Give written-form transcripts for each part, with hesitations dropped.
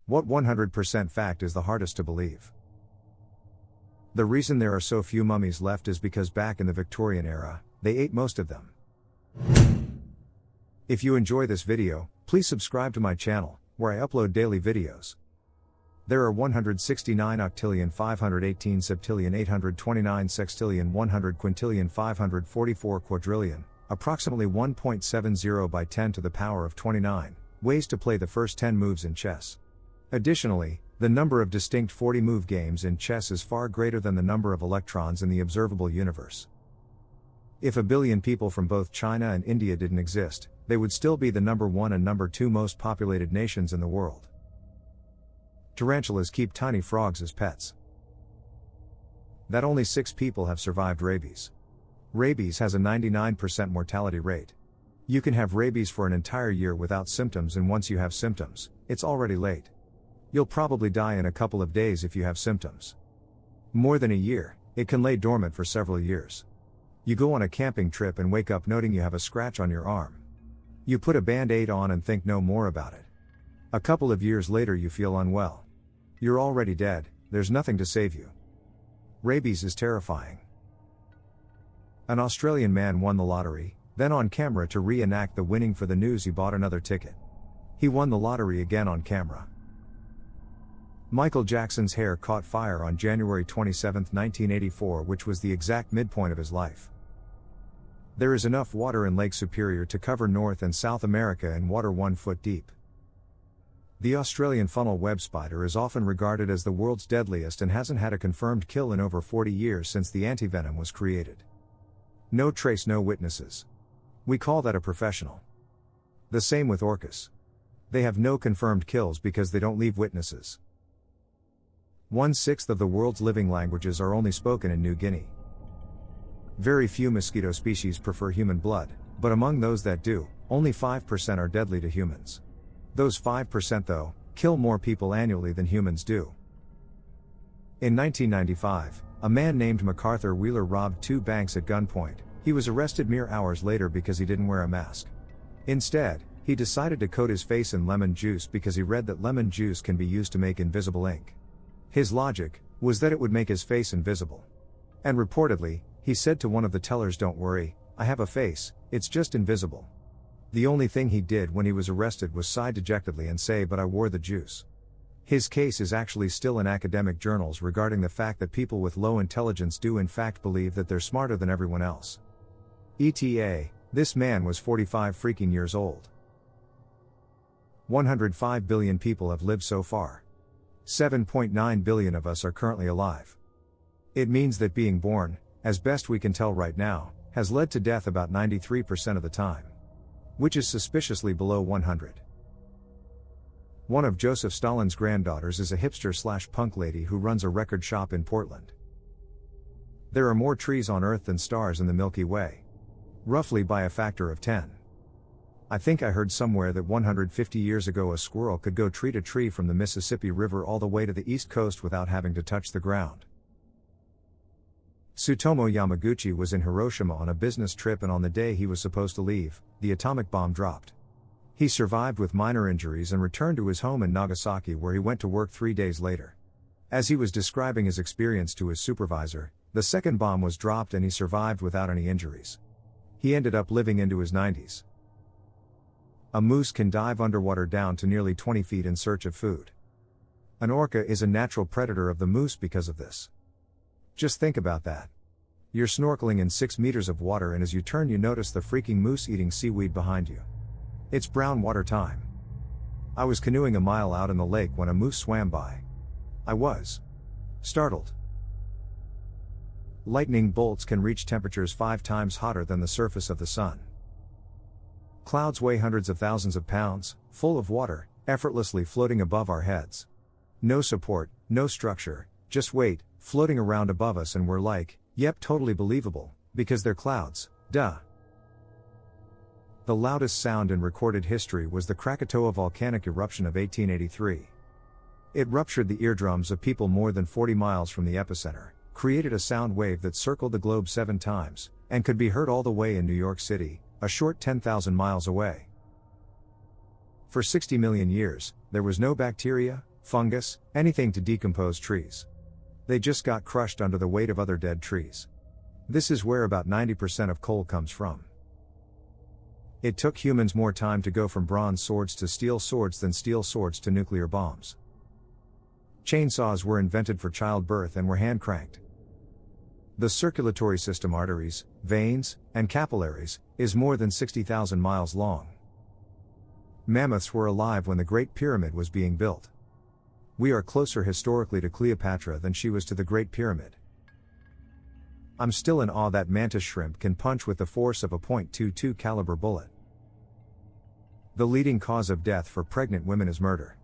What 100% fact is the hardest to believe? The reason there are so few mummies left is because back in the Victorian era, they ate most of them. If you enjoy this video, please subscribe to my channel, where I upload daily videos. There are 169 octillion 518 septillion 829 sextillion 100 quintillion 544 quadrillion, approximately 1.70 by 10 to the power of 29, ways to play the first 10 moves in chess. Additionally, the number of distinct 40-move games in chess is far greater than the number of electrons in the observable universe. If a billion people from both China and India didn't exist, they would still be the number 1 and number 2 most populated nations in the world. Tarantulas keep tiny frogs as pets. That only 6 people have survived rabies. Rabies has a 99% mortality rate. You can have rabies for an entire year without symptoms, and once you have symptoms, it's already late. You'll probably die in a couple of days if you have symptoms. More than a year, it can lay dormant for several years. You go on a camping trip and wake up noting you have a scratch on your arm. You put a band-aid on and think no more about it. A couple of years later you feel unwell. You're already dead, there's nothing to save you. Rabies is terrifying. An Australian man won the lottery, then on camera to reenact the winning for the news he bought another ticket. He won the lottery again on camera. Michael Jackson's hair caught fire on January 27, 1984, which was the exact midpoint of his life. There is enough water in Lake Superior to cover North and South America in water 1 foot deep. The Australian funnel web spider is often regarded as the world's deadliest and hasn't had a confirmed kill in over 40 years since the antivenom was created. No trace, no witnesses. We call that a professional. The same with orcas. They have no confirmed kills because they don't leave witnesses. 1/6 of the world's living languages are only spoken in New Guinea. Very few mosquito species prefer human blood, but among those that do, only 5% are deadly to humans. Those 5% though, kill more people annually than humans do. In 1995, a man named MacArthur Wheeler robbed 2 banks at gunpoint. He was arrested mere hours later because he didn't wear a mask. Instead, he decided to coat his face in lemon juice because he read that lemon juice can be used to make invisible ink. His logic was that it would make his face invisible. And reportedly, he said to one of the tellers, "Don't worry, I have a face, it's just invisible." The only thing he did when he was arrested was sigh dejectedly and say, "But I wore the juice." His case is actually still in academic journals regarding the fact that people with low intelligence do in fact believe that they're smarter than everyone else. ETA, this man was 45 freaking years old. 105 billion people have lived so far. 7.9 billion of us are currently alive. It means that being born, as best we can tell right now, has led to death about 93% of the time. Which is suspiciously below 100. One of Joseph Stalin's granddaughters is a hipster/punk lady who runs a record shop in Portland. There are more trees on Earth than stars in the Milky Way. Roughly by a factor of 10. I think I heard somewhere that 150 years ago a squirrel could go tree to tree from the Mississippi River all the way to the East Coast without having to touch the ground. Tsutomu Yamaguchi was in Hiroshima on a business trip, and on the day he was supposed to leave, the atomic bomb dropped. He survived with minor injuries and returned to his home in Nagasaki, where he went to work 3 days later. As he was describing his experience to his supervisor, the second bomb was dropped and he survived without any injuries. He ended up living into his 90s. A moose can dive underwater down to nearly 20 feet in search of food. An orca is a natural predator of the moose because of this. Just think about that. You're snorkeling in 6 meters of water, and as you turn you notice the freaking moose eating seaweed behind you. It's brown water time. I was canoeing a mile out in the lake when a moose swam by. I was startled. Lightning bolts can reach temperatures 5 times hotter than the surface of the sun. Clouds weigh hundreds of thousands of pounds, full of water, effortlessly floating above our heads. No support, no structure, just weight, floating around above us, and we're like, yep, totally believable, because they're clouds, duh. The loudest sound in recorded history was the Krakatoa volcanic eruption of 1883. It ruptured the eardrums of people more than 40 miles from the epicenter, created a sound wave that circled the globe 7 times, and could be heard all the way in New York City, a short 10,000 miles away. For 60 million years, there was no bacteria, fungus, anything to decompose trees. They just got crushed under the weight of other dead trees. This is where about 90% of coal comes from. It took humans more time to go from bronze swords to steel swords than steel swords to nuclear bombs. Chainsaws were invented for childbirth and were hand-cranked. The circulatory system, arteries, veins, and capillaries, is more than 60,000 miles long. Mammoths were alive when the Great Pyramid was being built. We are closer historically to Cleopatra than she was to the Great Pyramid. I'm still in awe that mantis shrimp can punch with the force of a .22 caliber bullet. The leading cause of death for pregnant women is murder.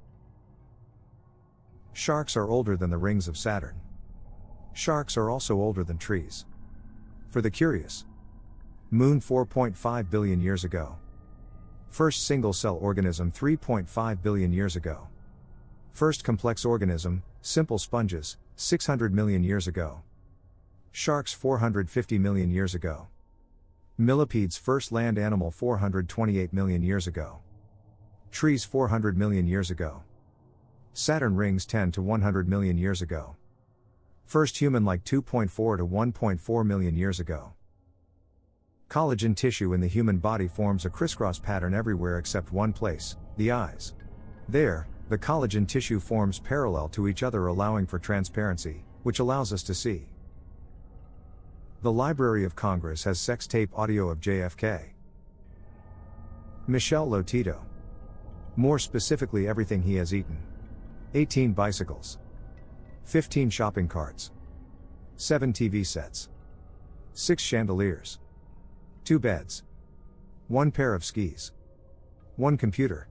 Sharks are older than the rings of Saturn. Sharks are also older than trees. For the curious. Moon 4.5 billion years ago. First single-cell organism 3.5 billion years ago. First complex organism, simple sponges, 600 million years ago. Sharks 450 million years ago. Millipedes first land animal 428 million years ago. Trees 400 million years ago. Saturn rings 10 to 100 million years ago. First human like 2.4 to 1.4 million years ago. Collagen tissue in the human body forms a crisscross pattern everywhere except one place, the eyes. There, the collagen tissue forms parallel to each other, allowing for transparency, which allows us to see. The Library of Congress has sex tape audio of JFK. Michel Lotito. More specifically, everything he has eaten. 18 bicycles. 15 shopping carts. 7 TV sets. 6 chandeliers. 2 beds. 1 pair of skis. 1 computer.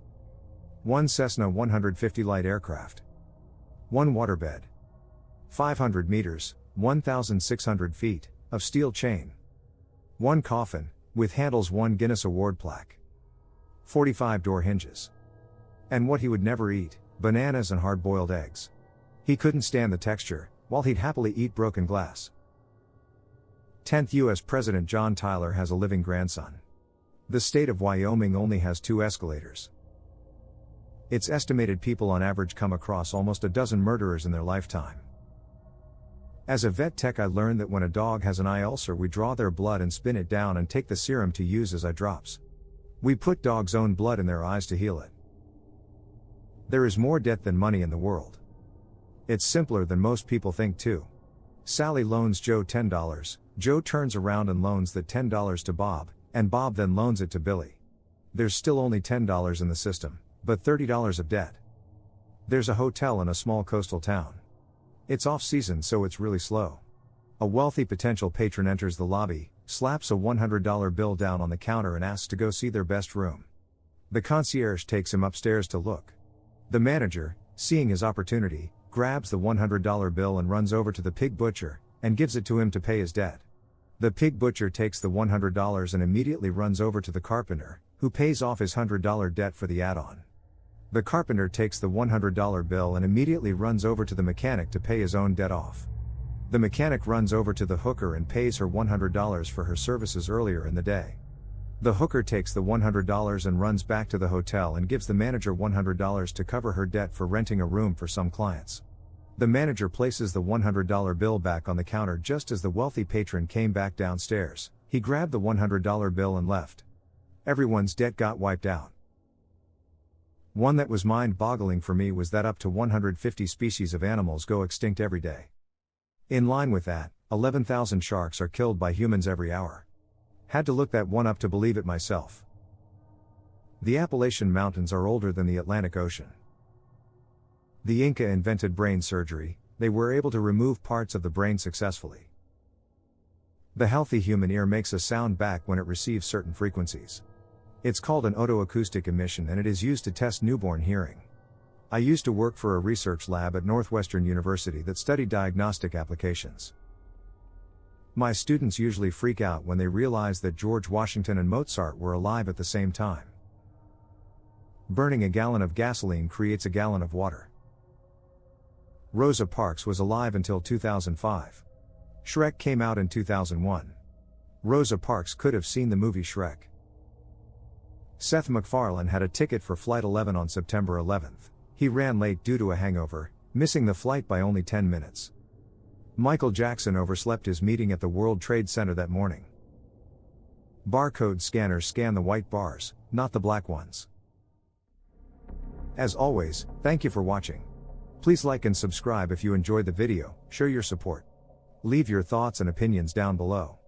1 Cessna 150 light aircraft. 1 waterbed. 500 meters, 1,600 feet, of steel chain. 1 coffin, with handles, 1 Guinness Award plaque. 45 door hinges. And what he would never eat, bananas and hard-boiled eggs. He couldn't stand the texture, while he'd happily eat broken glass. 10th U.S. President John Tyler has a living grandson. The state of Wyoming only has 2 escalators. It's estimated people on average come across almost a dozen murderers in their lifetime. As a vet tech, I learned that when a dog has an eye ulcer, we draw their blood and spin it down and take the serum to use as eye drops. We put dogs' own blood in their eyes to heal it. There is more debt than money in the world. It's simpler than most people think too. Sally loans Joe $10, Joe turns around and loans that $10 to Bob, and Bob then loans it to Billy. There's still only $10 in the system, but $30 of debt. There's a hotel in a small coastal town. It's off-season, so it's really slow. A wealthy potential patron enters the lobby, slaps a $100 bill down on the counter and asks to go see their best room. The concierge takes him upstairs to look. The manager, seeing his opportunity, grabs the $100 bill and runs over to the pig butcher, and gives it to him to pay his debt. The pig butcher takes the $100 and immediately runs over to the carpenter, who pays off his $100 debt for the add-on. The carpenter takes the $100 bill and immediately runs over to the mechanic to pay his own debt off. The mechanic runs over to the hooker and pays her $100 for her services earlier in the day. The hooker takes the $100 and runs back to the hotel and gives the manager $100 to cover her debt for renting a room for some clients. The manager places the $100 bill back on the counter just as the wealthy patron came back downstairs. He grabbed the $100 bill and left. Everyone's debt got wiped out. One that was mind-boggling for me was that up to 150 species of animals go extinct every day. In line with that, 11,000 sharks are killed by humans every hour. Had to look that one up to believe it myself. The Appalachian Mountains are older than the Atlantic Ocean. The Inca invented brain surgery. They were able to remove parts of the brain successfully. The healthy human ear makes a sound back when it receives certain frequencies. It's called an otoacoustic emission and it is used to test newborn hearing. I used to work for a research lab at Northwestern University that studied diagnostic applications. My students usually freak out when they realize that George Washington and Mozart were alive at the same time. Burning a gallon of gasoline creates a gallon of water. Rosa Parks was alive until 2005. Shrek came out in 2001. Rosa Parks could have seen the movie Shrek. Seth MacFarlane had a ticket for Flight 11 on September 11th. He ran late due to a hangover, missing the flight by only 10 minutes. Michael Jackson overslept his meeting at the World Trade Center that morning. Barcode scanners scan the white bars, not the black ones. As always, thank you for watching. Please like and subscribe if you enjoyed the video, show your support. Leave your thoughts and opinions down below.